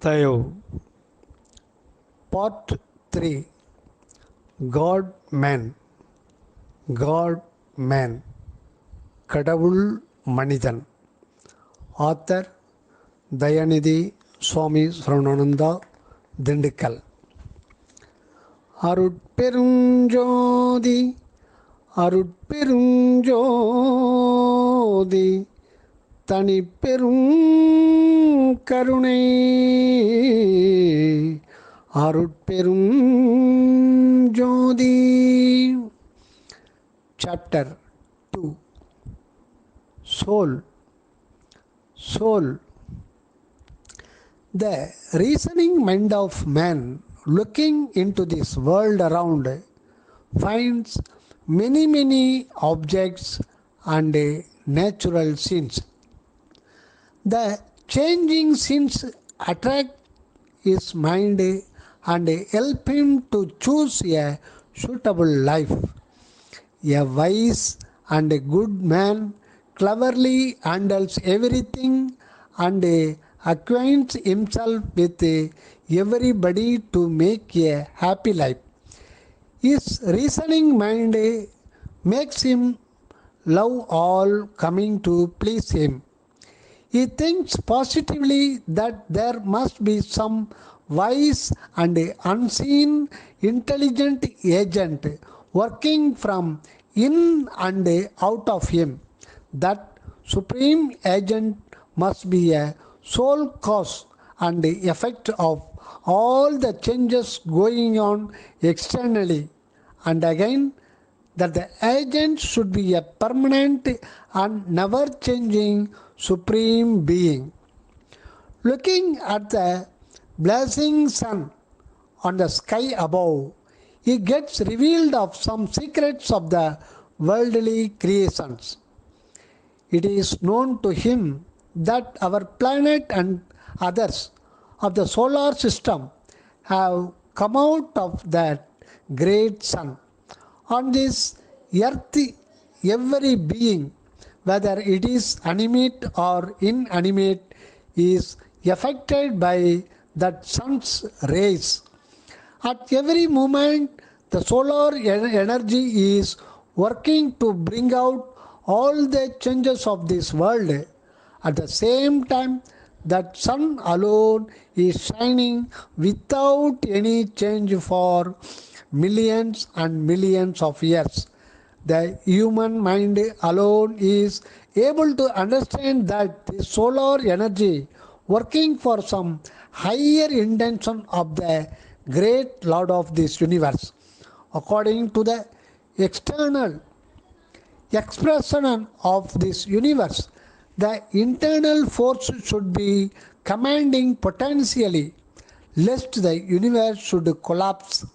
தயவு. Part 3. God Man. God Man. கடவுள் மனிதன். ஆத்தர் தயாநிதி சுவாமி சரவணானந்தா, திண்டுக்கல். அருட்பெருஞ்சோதி அருட்பெருஞ்சோதி தனிப்பெரும் கருணை அருட்பெரும் ஜோதி. Chapter 2. Soul. The reasoning mind of man, looking into this world around, finds many objects and natural scenes. The changing scenes attract his mind and help him to choose a suitable life. A wise and a good man cleverly handles everything and acquaints himself with everybody to make a happy life. His reasoning mind makes him love all coming to please him. He thinks positively that there must be some wise and unseen intelligent agent working from in and out of him. That supreme agent must be a sole cause and effect of all the changes going on externally, and again that the agent should be a permanent and never changing supreme being. Looking at the blazing sun on the sky above, he gets revealed of some secrets of the worldly creations. It is known to him that our planet and others of the solar system have come out of that great sun. On this earth, every being, whether it is animate or inanimate, is affected by that sun's rays. At every moment, the solar energy is working to bring out all the changes of this world. At the same time, that sun alone is shining without any change for millions and millions of years. The human mind alone is able to understand that the solar energy working for some higher intention of the great Lord of this universe. According to the external expression of this universe, the internal force should be commanding potentially, lest the universe should collapse.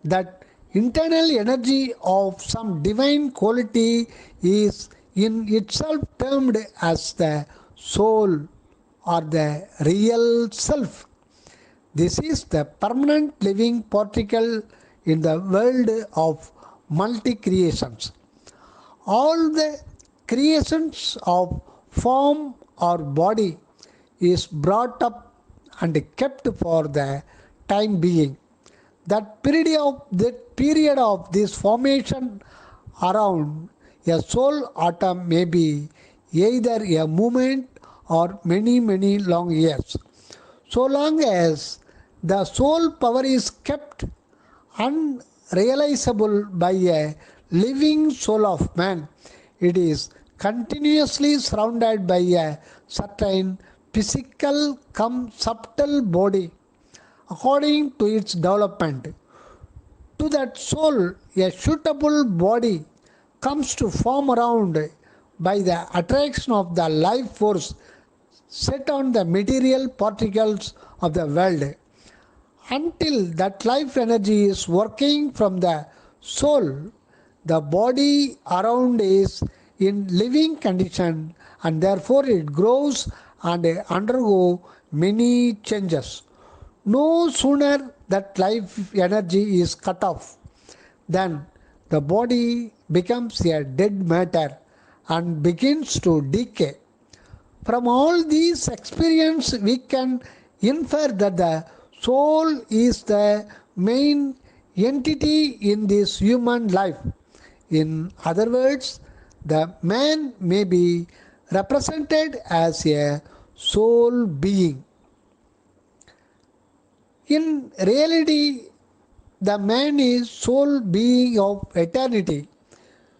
That internal energy of some divine quality is in itself termed as the soul or the real self. This is the permanent living particle in the world of multi-creations. All the creations of form or body is brought up and kept for the time being. That period of this formation around a soul atom may be either a moment or many long years. So long as the soul power is kept unrealizable by a living soul of man, it is continuously surrounded by a certain physical subtle body according to its development. To that soul, a suitable body comes to form around by the attraction of the life force set on the material particles of the world. Until that life energy is working from the soul, the body around is in living condition, and therefore it grows and undergo many changes. No sooner that life energy is cut off than the body becomes a dead matter and begins to decay. From all these experience, we can infer that the soul is the main entity in this human life. In other words, the man may be represented as a soul being. In reality, the man is soul being of eternity.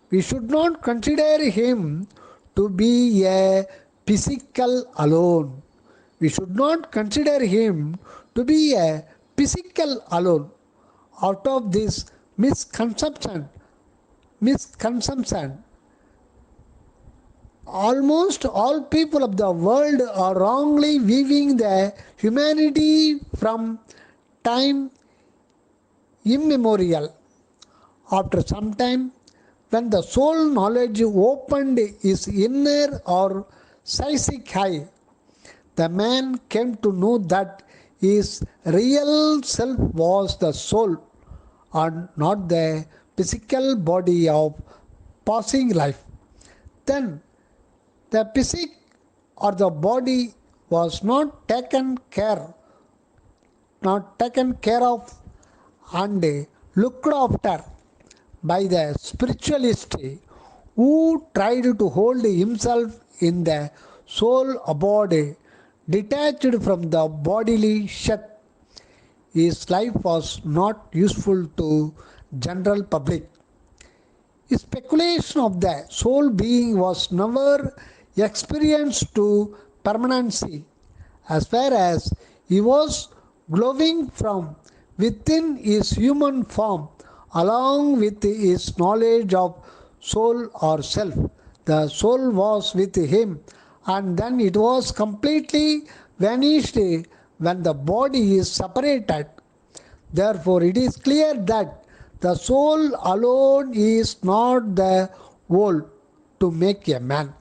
We should not consider him to be a physical alone. We should not consider him to be a physical alone. Out of this misconception, almost all people of the world are wrongly viewing the humanity from time immemorial. After some time, when the soul knowledge opened his inner or psychic eye, the man came to know that his real self was the soul and not the physical body of passing life. Then the physique or the body was not taken care of and looked after by the spiritualist who tried to hold himself in the soul abode, detached from the bodily shed. His life was not useful to general public. His speculation of the soul being was never experienced to permanency, as far as he was glowing from within his human form, along with his knowledge of soul or self. The soul was with him, and then it was completely vanished when the body is separated. Therefore, it is clear that the soul alone is not the whole to make a man,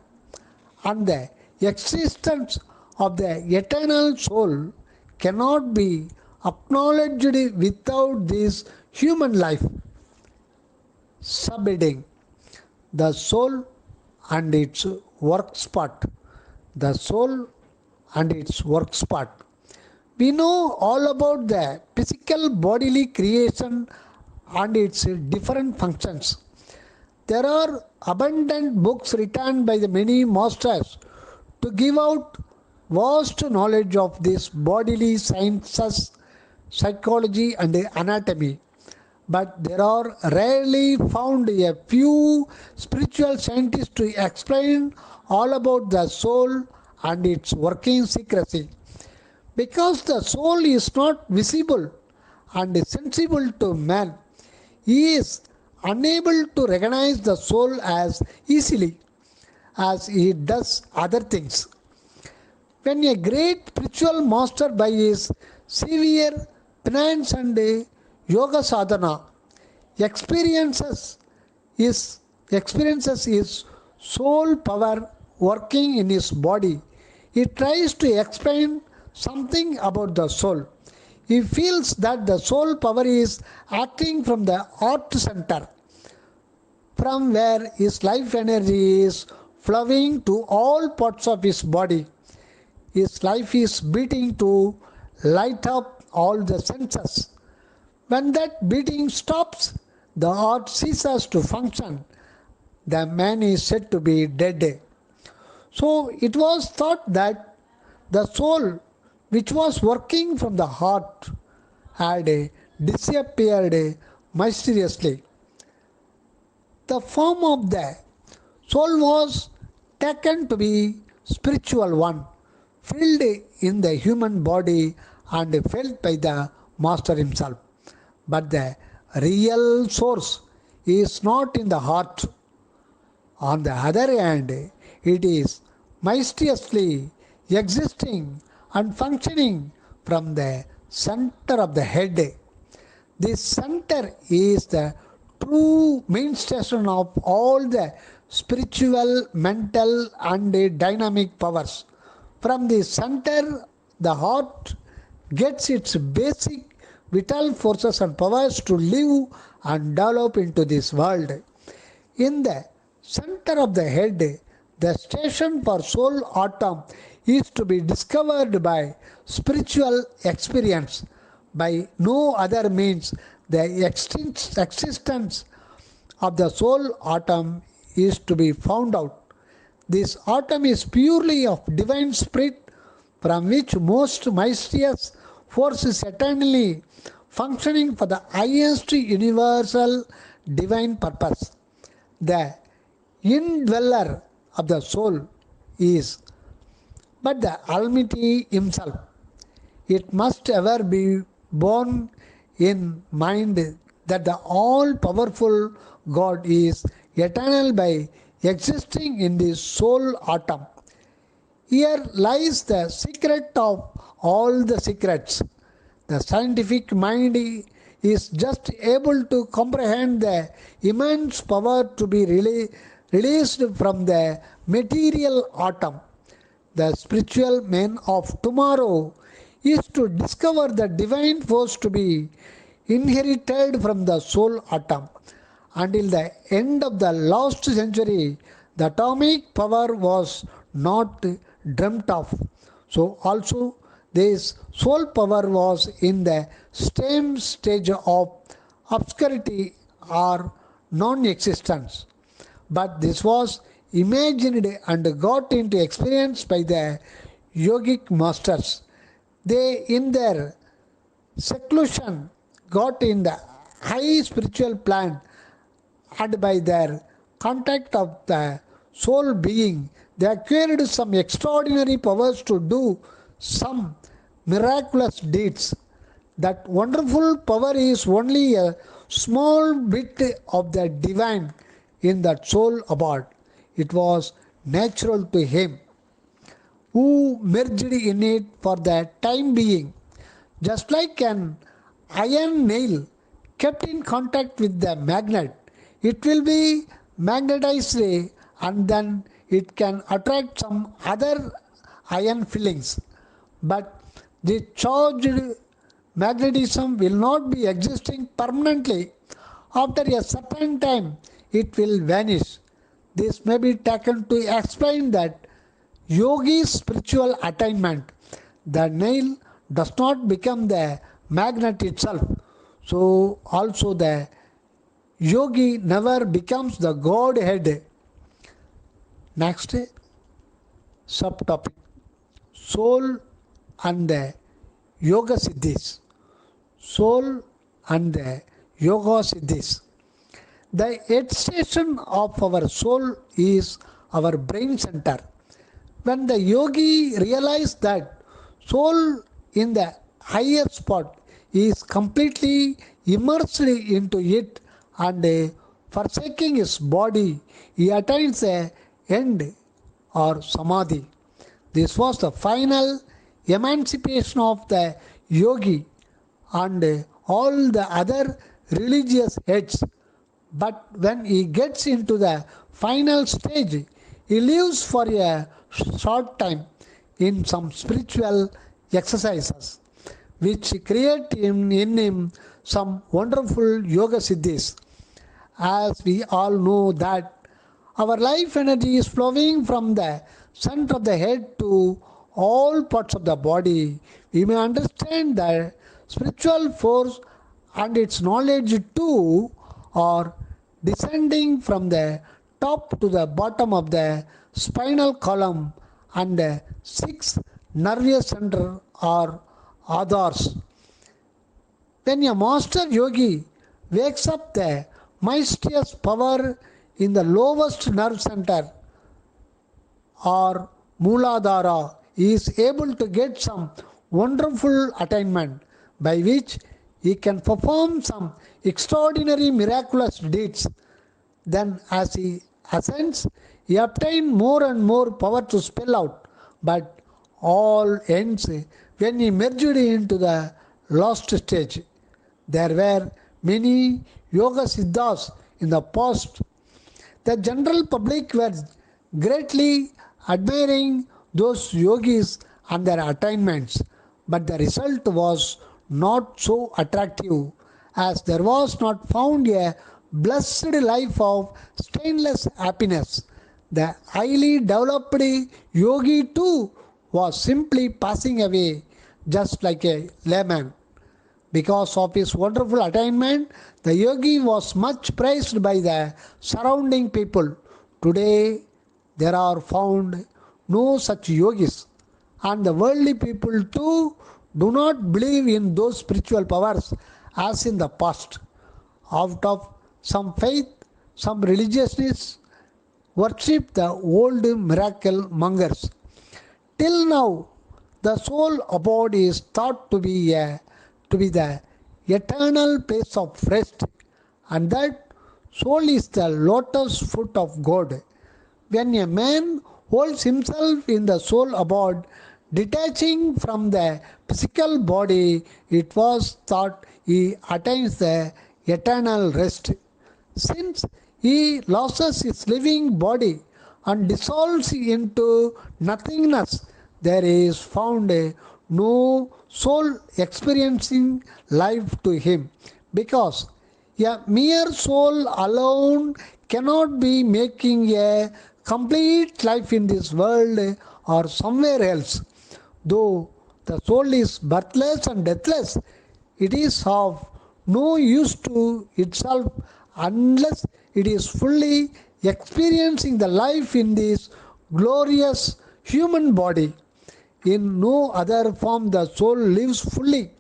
and the existence of the eternal soul cannot be acknowledged without this human life. Subheading: the soul and its work spot. The soul and its work spot. We know all about the physical bodily creation and its different functions. There are abundant books written by the many masters to give out vast knowledge of these bodily sciences, psychology and anatomy. But there are rarely found a few spiritual scientists to explain all about the soul and its working secrecy. Because the soul is not visible and sensible to man, he is unable to recognize the soul as easily as he does other things. When a great spiritual master by his severe penance and yoga sadhana experiences his soul power working in his body, he tries to explain something about the soul. He feels that the soul power is acting from the heart center, from where his life energy is flowing to all parts of his body. His life is beating to light up all the senses. When that beating stops, the heart ceases to function. The man is said to be dead. So it was thought that the soul, which was working from the heart, had disappeared mysteriously. The form of the soul was taken to be spiritual one, filled in the human body and felt by the master himself. But the real source is not in the heart. On the other hand, it is mysteriously existing and functioning from the center of the head. This center is the true main station of all the spiritual, mental and dynamic powers. From the center, the heart gets its basic vital forces and powers to live and develop into this world. In the center of the head, the station for soul atom is to be discovered by spiritual experience. By no other means the existence of the soul atom is to be found out. This atom is purely of divine spirit, from which most mysterious force is eternally functioning for the highest universal divine purpose. The indweller of the soul is but the Almighty Himself. It must ever be borne in mind that the all-powerful God is eternal by existing in the soul atom. Here lies the secret of all the secrets. The scientific mind is just able to comprehend the immense power to be released from the material atom. The spiritual man of tomorrow is to discover the divine force to be inherited from the soul atom. Until the end of the last century, the atomic power was not dreamt of. So also this soul power was in the same stage of obscurity or non-existence. But this was imagined and got into experience by the yogic masters. They in their seclusion got in the high spiritual plan, and by their contact of the soul being, they acquired some extraordinary powers to do some miraculous deeds. That wonderful power is only a small bit of the divine in that soul abode. It was natural to him, who merged in it for the time being, just like an iron nail kept in contact with the magnet. It will be magnetized and then it can attract some other iron fillings. But the charged magnetism will not be existing permanently. After a certain time, it will vanish. This may be taken to explain that yogi's spiritual attainment. The nail does not become the magnet itself. So also the yogi never becomes the Godhead. Next subtopic, soul and the yoga siddhis. Soul and the yoga siddhis. The head station of our soul is our brain center. When the yogi realized that soul in the higher spot is completely immersed into it and forsaking his body, he attains the end or samadhi. This was the final emancipation of the yogi and all the other religious heads. But when he gets into the final stage, he lives for a short time in some spiritual exercises which create in him some wonderful yoga siddhis. As we all know that our life energy is flowing from the center of the head to all parts of the body, we may understand that spiritual force and its knowledge too are descending from the top to the bottom of the spinal column and the 6 nervous center or adhars. When a master yogi wakes up the mysterious power in the lowest nerve center or Mooladhara, he is able to get some wonderful attainment by which he can perform some extraordinary miraculous deeds. Then as he ascends, he obtains more and more power to spell out, but all ends when he merged into the last stage. There were many yoga siddhas in the past. The general public were greatly admiring those yogis and their attainments, but the result was not so attractive, as there was not found a blessed life of stainless happiness. The highly developed yogi too was simply passing away just like a layman. Because of his wonderful attainment, the yogi was much praised by the surrounding people. Today, there are found no such yogis, and the worldly people too do not believe in those spiritual powers as in the past. Out of some faith, some religiousness, worship the old miracle mongers. Till now, the soul abode is thought to be the eternal place of rest, and that soul is the lotus foot of God. When a man holds himself in the soul abode, detaching from the physical body, it was thought he attains the eternal rest. Since he loses his living body and dissolves into nothingness, there is found no soul experiencing life to him, because a mere soul alone cannot be making a complete life in this world or somewhere else. Though the soul is birthless and deathless, it is of no use to itself unless it is fully experiencing the life in this glorious human body. In no other form the soul lives fully.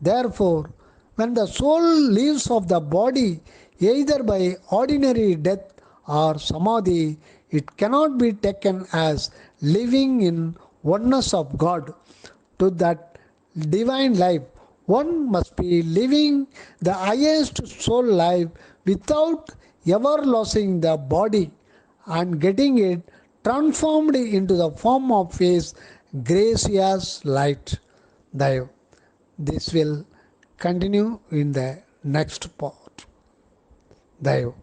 Therefore, when the soul leaves of the body, either by ordinary death or samadhi, it cannot be taken as living in oneness of God. To that divine life, one must be living the highest soul life without ever losing the body and getting it transformed into the form of His gracious light. Dayo. This will continue in the next part. Dayo.